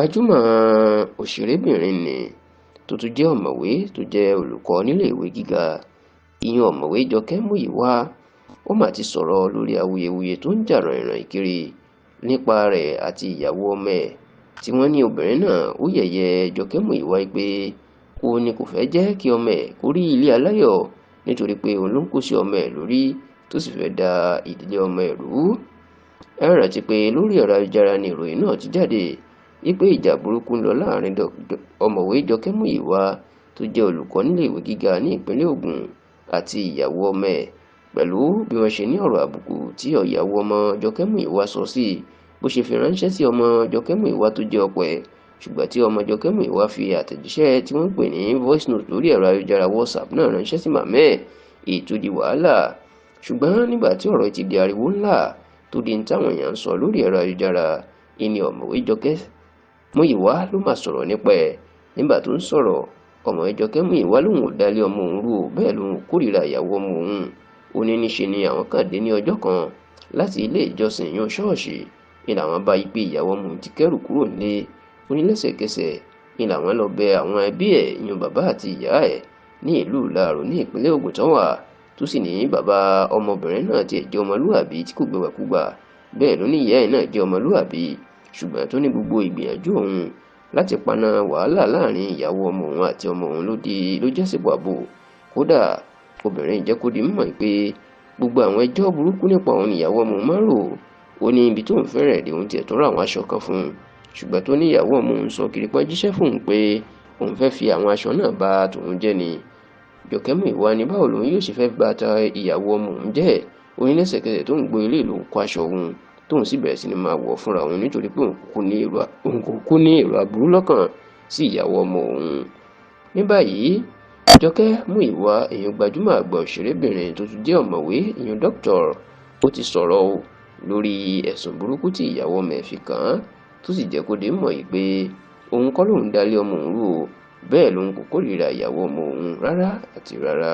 gbajúmọ̀ òṣèrébìnrin nì tó tún jẹ́ ọ̀mọ̀wé tó jẹ́ olùkọ́ nílé ìwé gíga ìyẹn ọ̀mọ̀wé Jọkẹ́ Múyìwá ó mà ti sọ̀rọ̀ lórí awuyewuye tó ń jà ràìnràìn kiri nípa rẹ̀ àti ìyàwó ọmọ ẹ̀ tí wọ́n ní obìnrin náà ó yẹ̀yẹ́ Jọkẹ́ Múyìwá pé ó ní kò fẹ́ jẹ́ kí ọmọ ẹ̀ kó rí ilé aláyọ̀ nítorí pé òun ló ń kó sí ọmọ ẹ̀ lórí tó sì fẹ́ da ìdílé ọmọ ẹ̀ rú. Ẹ rántí pé lórí ẹ̀rọ ayélujára ni ìròyìn náà ti jáde wípé ìjà burúkú ń lọ láàrin ọ̀mọ̀wé Jọkẹ́ Múyìwá tó jẹ́ olùkọ́ nílé ìwé gíga ní ìpínlẹ̀ Ògùn àti ìyàwó ọmọ ẹ̀ pẹ̀lú bí wọ́n ṣe ní ọ̀rọ̀ àbùkù tí ìyàwó ọmọ Jọkẹ́ Múyìwá sọ sí bó ṣe fi ránṣẹ́ sí ọmọ Jọkẹ́ Múyìwá tó jẹ́ ọkọ ẹ̀ ṣùgbọ́n tí ọmọ Jọkẹ́ Múyìwá fi àtẹ̀jíṣẹ́ tí wọ́n ń pè ní voice note lórí ẹ̀rọ ayélujára WhatsApp náà ránṣẹ́ sí màmá ẹ̀ ètò di wàhálà. Ṣùgbọ́n nígbà tí ọ̀rọ̀ ti di ariwo ńlá tó di ní táwọn èèyàn ń sọ lórí ẹ̀rọ ayélujára ìní ọ̀mọ̀wé Jọkẹ́ Múyìwá ló máa sọ̀rọ̀ nípa ẹ̀. Nígbà tó ń sọ̀rọ̀ ọ̀mọ̀wé Jọkẹ́ Múyìwá lòun ò dálé ọmọ òun rú bẹ́ẹ̀ lòun ò kórìíra ìyàwó ọmọ òun. Ó ní níṣe ni àwọn kan dé ní ọjọ́ kan láti ilé ìjọsìn yan ṣọ́ọ̀ṣì ni làwọn bá yí pé ìyàwó ọmọ òun ti kẹ́rù kúrò nílé. Ó ní lẹ́sẹ̀kẹsẹ̀ ni làwọn lọ bẹ àwọn ẹbí ẹ̀ yan bàbá àti ìyá ẹ̀ ní ìlú Ìlaró ní ìpínlẹ̀ Ògùn tán wà tó sì ní bàbá ọmọbìnrin náà tiẹ̀ jẹ́ ọmọlúàbí tí kò gbẹwàkúgbà bẹ́ẹ̀ ló ní ìyá ẹ̀ náà jẹ́ ọmọlúàbí ṣùgbọ́n tó ní gbogbo ìgbìyànjú òun láti paná wàhálà láàrin ìyàwó ọmọ òun àti ọmọ òun ló jẹ́ sípò ààbò. Kódà obìnrin jẹ́ kó di mímọ̀ pé gbogbo àwọn ẹjọ́ burúkú nípa òun ìyàwó ọmọ òun máa ń rò. Ó ní ibi tóun fẹ́rẹ̀ dé òun tiẹ̀ tó ra àwọn aṣọ kan fún un ṣùgbọ́n tó ní ìyàwó ọmọ òun sọ kiri pọ́n jíṣẹ́ fún òun pé òun fẹ́ fi àwọn aṣọ náà bà tòun jẹ́ ni. Jọkẹ́ Múyìwá ní báwo lòun yóò ṣe fẹ́ bá ta ìyàwó ọmọ òun jẹ́. Ó ní lẹ́sẹ̀kẹsẹ̀ tóun gbọ́ ilé ìlú kó aṣọ òun tóun sì bẹ̀rẹ̀ sí ni máa wọ̀ fúnra òun nítorí pé òun kò kú ní èrò aburú lọ́kàn sí ìyàwó ọmọ òun. Ní báyìí Jọkẹ́ Múyìwá èèyàn gbajúmọ̀ àgbà òṣèrébìnrin tó tún jẹ́ ọ̀mọ̀wé èèyàn dókítọ̀ ó ti sọ̀rọ̀ lórí ẹ̀sùn burúkú tí ìyàwó ọmọ ẹ̀ fi kàn án tó sì jẹ́ kó dé mọ̀ yìí pé òun kọ́ lòun dálé ọmọ òun rú o bẹ́ẹ̀ lòun kò kórìíra ìyàwó ọmọ òun rárá àti rárá.